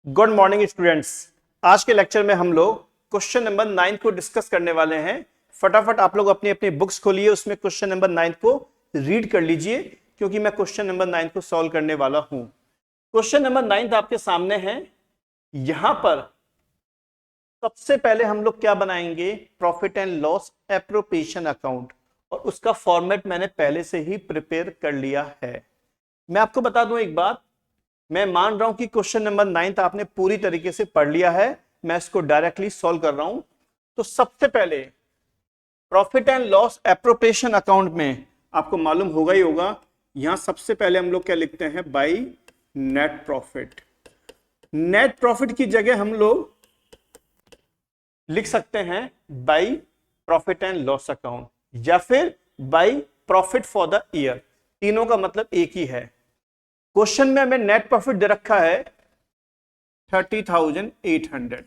Good morning students. आज के lecture में हम लोग क्वेश्चन नंबर 9 को डिस्कस करने वाले हैं। फटाफट आप लोग अपनी अपनी बुक्स खोलिए, उसमें क्वेश्चन नंबर 9 को रीड कर लीजिए क्योंकि मैं क्वेश्चन नंबर 9 को सॉल्व करने वाला हूं। क्वेश्चन नंबर 9 आपके सामने है। यहां पर सबसे पहले हम लोग क्या बनाएंगे, profit and loss appropriation account, और उसका फॉर्मेट मैंने पहले से ही प्रिपेयर कर लिया है। मैं आपको बता दूं एक बात, मैं मान रहा हूं कि क्वेश्चन नंबर 9 आपने पूरी तरीके से पढ़ लिया है। मैं इसको डायरेक्टली सॉल्व कर रहा हूं। तो सबसे पहले profit and loss appropriation account में आपको मालूम होगा ही होगा, यहां सबसे पहले हम लोग क्या लिखते हैं, by net profit. Net profit की जगह हम लोग लिख सकते हैं by profit and loss account, या फिर by profit for the year. तीनों का मतलब एक ही है। क्वेश्चन में हमें नेट प्रॉफिट दे रखा है 30,800,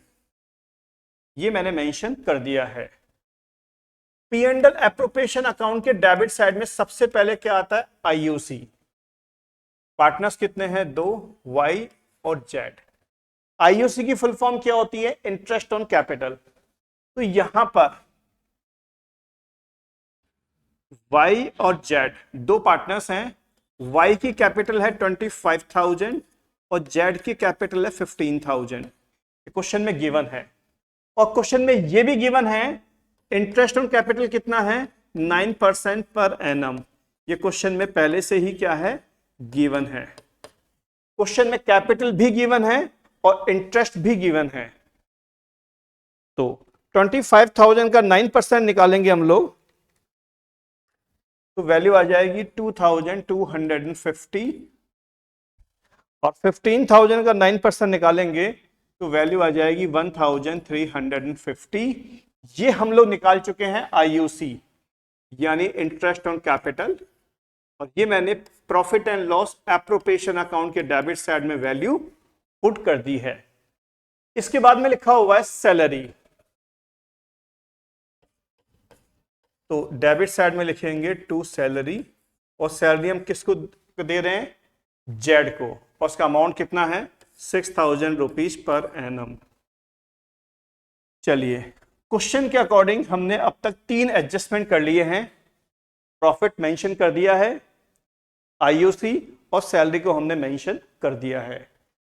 ये मैंने मेंशन कर दिया है। P and L appropriation account के डेबिट साइड में सबसे पहले क्या आता है, आईयूसी। पार्टनर्स कितने हैं, दो, वाई और जेड। आईयूसी की फुल फॉर्म क्या होती है, इंटरेस्ट ऑन कैपिटल। तो यहां पर वाई और जेड दो पार्टनर्स हैं। वाई की कैपिटल है 25,000 और जेड की कैपिटल है 15,000। क्वेश्चन में गिवन है, और क्वेश्चन में यह भी गिवन है इंटरेस्ट ऑन कैपिटल कितना है, 9% पर एनम। ये क्वेश्चन में पहले से ही क्या है, गिवन है। क्वेश्चन में कैपिटल भी गिवन है और इंटरेस्ट भी गिवन है। तो 25,000 का 9% निकालेंगे हम लोग तो वैल्यू आ जाएगी 2,250, और 15,000 का 9% निकालेंगे तो वैल्यू आ जाएगी 1,350। ये हम लोग निकाल चुके हैं आईयूसी, यानी इंटरेस्ट ऑन कैपिटल, और ये मैंने profit and loss appropriation account के डेबिट साइड में वैल्यू पुट कर दी है। इसके बाद में लिखा हुआ है सैलरी। तो डेबिट साइड में लिखेंगे टू सैलरी, और सैलरी हम किसको दे रहे हैं, जेड को, और उसका अमाउंट कितना है, 6,000 रुपीज पर एनम। चलिए, क्वेश्चन के अकॉर्डिंग हमने अब तक 3 एडजस्टमेंट कर लिए हैं। प्रॉफिट मेंशन कर दिया है, आईयूसी और सैलरी को हमने मेंशन कर दिया है।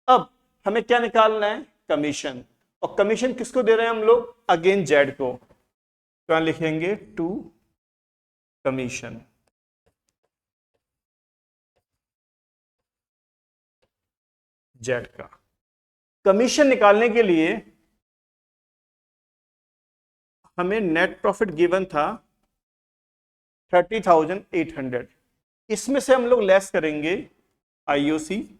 अब हमें क्या निकालना है, कमीशन। और कमीशन किसको दे रहे हैं हम लोग, अगेन जेड को। तो लिखेंगे टू कमीशन। जेड का कमीशन निकालने के लिए हमें नेट प्रॉफिट गिवन था 30,800। इसमें से हम लोग लेस करेंगे आईयूसी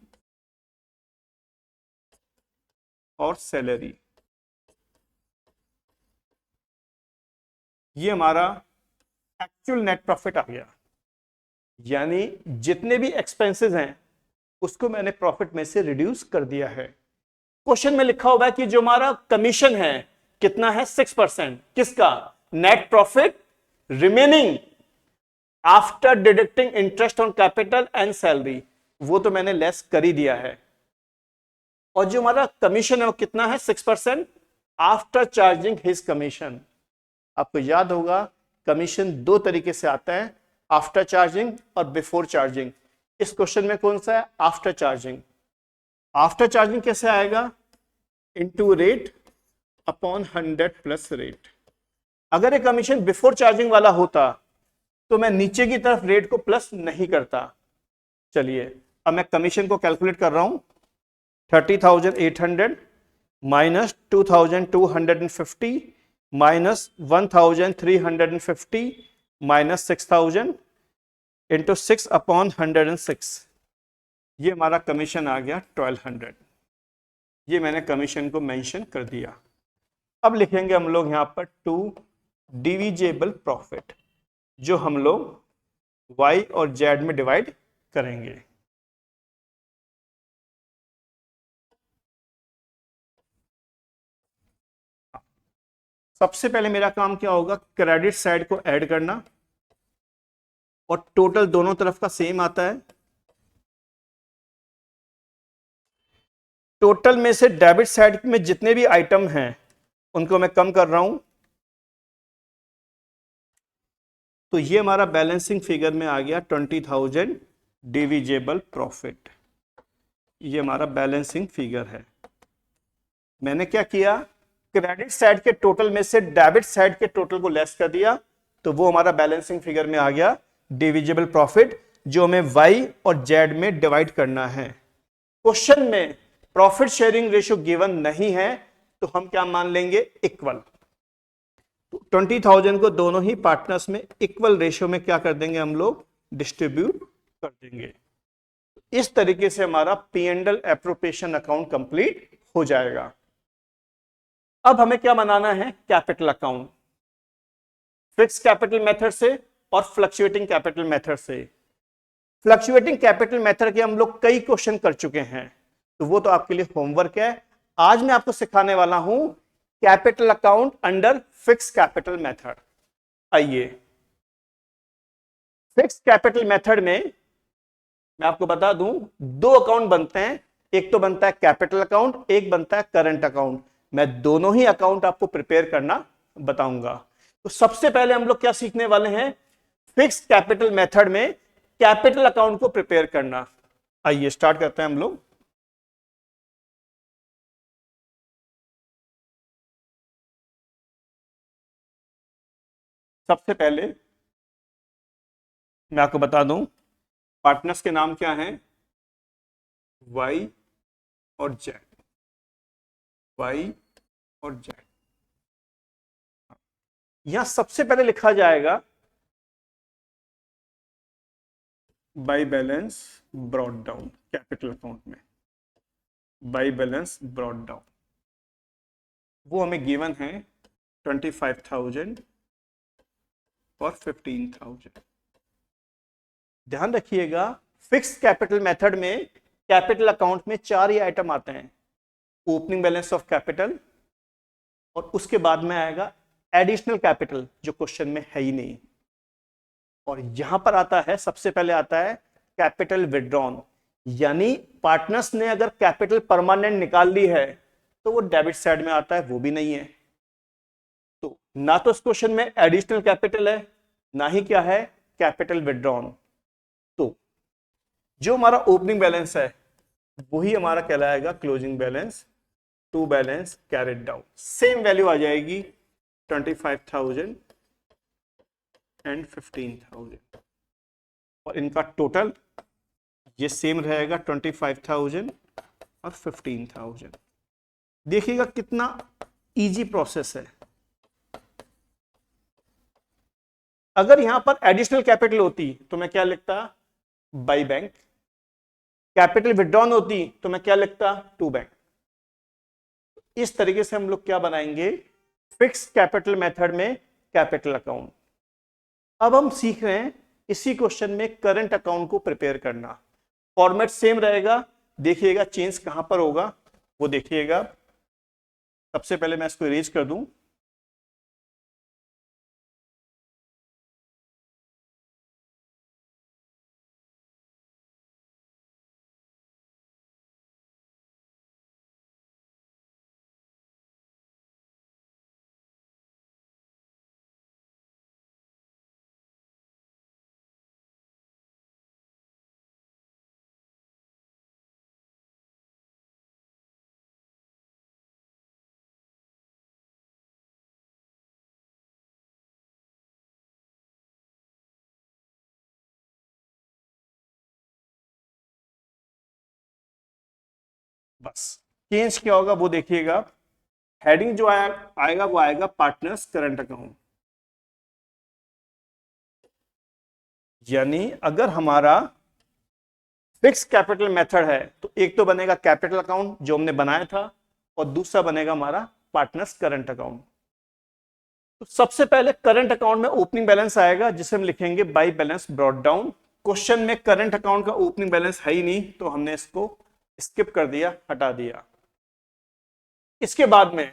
और सैलरी। ये हमारा एक्चुअल नेट प्रॉफिट आ गया, यानी जितने भी एक्सपेंसेस हैं उसको मैंने प्रॉफिट में से रिड्यूस कर दिया है। क्वेश्चन में लिखा हुआ है कि जो हमारा कमीशन है कितना है, 6%। किसका, net profit remaining after deducting interest on capital and salary, वो तो मैंने लेस कर ही दिया है। और जो हमारा कमीशन है वो कितना है, 6% आफ्टर चार्जिंग हिज कमीशन। आपको याद होगा कमीशन दो तरीके से आता है, आफ्टर चार्जिंग और बिफोर चार्जिंग। इस क्वेश्चन में कौन सा है, आफ्टर चार्जिंग। आफ्टर चार्जिंग कैसे आएगा, into rate upon 100 plus rate. अगर ये कमीशन बिफोर चार्जिंग वाला होता तो मैं नीचे की तरफ रेट को प्लस नहीं करता। चलिए, अब मैं कमीशन को कैलकुलेट कर रहा हूं। 30,800 minus 2,250 minus 1,350 minus 6,000 into 6 upon 106। ये हमारा कमीशन आ गया 1,200। ये मैंने कमीशन को मेंशन कर दिया। अब लिखेंगे हम लोग यहां पर टू डिविजेबल प्रॉफिट, जो हम लोग y और z में डिवाइड करेंगे। सबसे पहले मेरा काम क्या होगा, क्रेडिट साइड को ऐड करना, और टोटल दोनों तरफ का सेम आता है। टोटल में से डेबिट साइड में जितने भी आइटम हैं उनको मैं कम कर रहा हूं, तो ये हमारा बैलेंसिंग फिगर में आ गया 20,000 डिविजिबल प्रॉफिट। ये हमारा बैलेंसिंग फिगर है। मैंने क्या किया, क्रेडिट साइड के टोटल में से डेबिट साइड के टोटल को लेस कर दिया, तो वो हमारा बैलेंसिंग फिगर में आ गया डिविजिबल प्रॉफिट, जो हमें वाई और जेड में डिवाइड करना है। क्वेश्चन में प्रॉफिट शेयरिंग रेशियो गिवन नहीं है, तो हम क्या मान लेंगे, इक्वल। 20,000 को दोनों ही पार्टनर्स में इक्वल रेशियो में क्या कर देंगे, हम लोग डिस्ट्रीब्यूट कर देंगे। इस तरीके से हमारा P&L एप्रोप्रिएशन अकाउंट कंप्लीट हो जाएगा। अब हमें क्या बनाना है, capital account, fix capital method से और फ्लक्चुएटिंग कैपिटल मेथड से। फ्लक्चुएटिंग कैपिटल मेथड के हम लोग कई क्वेश्चन कर चुके हैं, तो वो तो आपके लिए होमवर्क है। आज मैं आपको सिखाने वाला हूं capital account under fix capital method. आइए, फिक्स कैपिटल मेथड में मैं आपको बता दूं, दो अकाउंट बनते हैं, एक तो बनता है कैपिटल अकाउंट, एक बनता है करंट अकाउंट। मैं दोनों ही अकाउंट आपको प्रिपेयर करना बताऊंगा। तो सबसे पहले हम लोग क्या सीखने वाले हैं, फिक्स कैपिटल मेथड में कैपिटल अकाउंट को प्रिपेयर करना। आइए स्टार्ट करते हैं हम लोग। सबसे पहले मैं आपको बता दूं, पार्टनर्स के नाम क्या हैं, वाई और जेड, वाई और जेड। यहां सबसे पहले लिखा जाएगा by balance brought down, capital account में बाई बैलेंस ब्रॉट डाउन, वो हमें गिवन है 25,000 और 15,000। ध्यान रखिएगा, फिक्स कैपिटल मेथड में कैपिटल अकाउंट में चार ही आइटम आते हैं, ओपनिंग बैलेंस ऑफ कैपिटल, और उसके बाद में आएगा एडिशनल कैपिटल, जो क्वेश्चन में है ही नहीं। और यहां पर आता है, सबसे पहले आता है कैपिटल विड्रॉन, यानी पार्टनर्स ने अगर कैपिटल परमानेंट निकाल ली है तो वो डेबिट साइड में आता है, वो भी नहीं है। तो ना तो इस क्वेश्चन में एडिशनल कैपिटल है, ना ही क्या है कैपिटल विड्रॉन। तो जो हमारा ओपनिंग बैलेंस है वही हमारा कहलाएगा closing balance to balance carried down. Same value आ जाएगी 25,000 एंड 15,000, और इनका टोटल ये सेम रहेगा 25,000 और 15,000। देखिएगा कितना इजी प्रोसेस है। अगर यहां पर एडिशनल कैपिटल होती तो मैं क्या लिखता, बाई बैंक। कैपिटल विड्रॉन होती तो मैं क्या लिखता, टू बैंक। इस तरीके से हम लोग क्या बनाएंगे, फिक्स कैपिटल मेथड में कैपिटल अकाउंट। अब हम सीख रहे हैं इसी क्वेश्चन में करंट अकाउंट को प्रिपेयर करना। फॉर्मेट सेम रहेगा, देखिएगा चेंज कहां पर होगा वो देखिएगा। सबसे पहले मैं इसको इरेज कर दूं। बस चेंज क्या होगा वो देखिएगा। हेडिंग जो आएगा वो आएगा पार्टनर्स करंट अकाउंट। यानी अगर हमारा फिक्स कैपिटल मेथड है तो एक तो बनेगा कैपिटल अकाउंट जो हमने बनाया था, और दूसरा बनेगा हमारा पार्टनर्स करंट अकाउंट। तो सबसे पहले करंट अकाउंट में ओपनिंग बैलेंस आएगा जिसे हम लिखेंगे by balance brought down. Question में करंट अकाउंट का ओपनिंग बैलेंस है ही नहीं, तो हमने इसको स्किप कर दिया, हटा दिया। इसके बाद में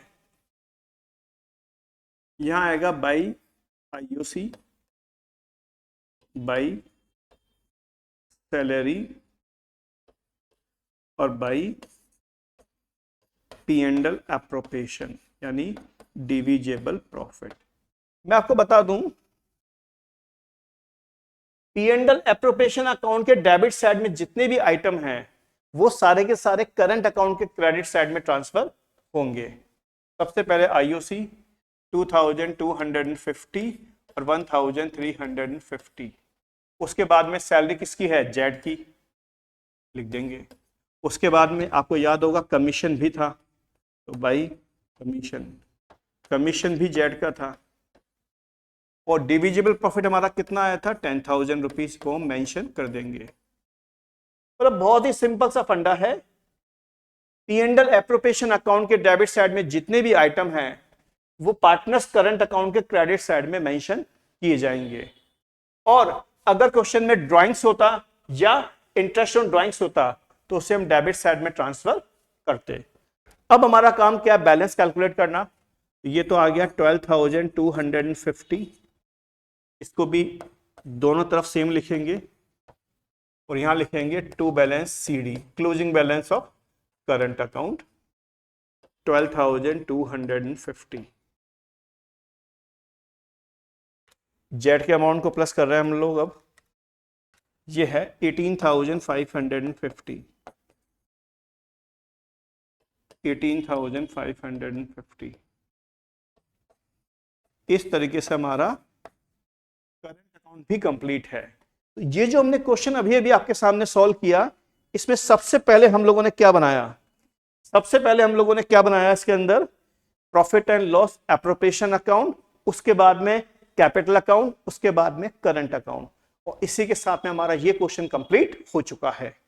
यहां आएगा बाई आईओसी, बाई सैलरी और by P and L appropriation यानी डिविजिबल प्रॉफिट। मैं आपको बता दूं, P and L appropriation account के डेबिट साइड में जितने भी आइटम हैं वो सारे के सारे करंट अकाउंट के क्रेडिट साइड में ट्रांसफर होंगे। सबसे पहले आईओसी 2250 और 1350, उसके बाद में सैलरी किसकी है, जेड की, लिख देंगे। उसके बाद में आपको याद होगा कमीशन भी था, तो भाई कमीशन भी जेड का था। और डिविजिबल प्रॉफिट हमारा कितना आया था, 10,000 रुपीज को हम मेंशन कर देंगे। मतलब बहुत ही सिंपल सा फंडा है। P and L appropriation account के डेबिट साइड में जितने भी आइटम हैं वो पार्टनर्स करंट अकाउंट के क्रेडिट साइड में मेंशन किए जाएंगे। और अगर क्वेश्चन में ड्राइंग्स होता या इंटरेस्ट ऑन ड्राइंग्स होता तो उसे हम डेबिट साइड में ट्रांसफर करते। अब हमारा काम क्या है, बैलेंस कैलकुलेट करना। ये तो आ गया 12,250, इसको भी दोनों तरफ सेम लिखेंगे और यहां लिखेंगे to balance CD, closing balance of current account 12,250। Z के अमाउंट को प्लस कर रहे हैं हम लोग। अब ये है 18,550, 18,550। इस तरीके से हमारा करंट अकाउंट भी कंप्लीट है। तो ये जो हमने क्वेश्चन अभी अभी आपके सामने सॉल्व किया, इसमें सबसे पहले हम लोगों ने क्या बनाया, इसके अंदर profit and loss appropriation account, उसके बाद में कैपिटल अकाउंट, उसके बाद में करंट अकाउंट। और इसी के साथ में हमारा ये क्वेश्चन कंप्लीट हो चुका है।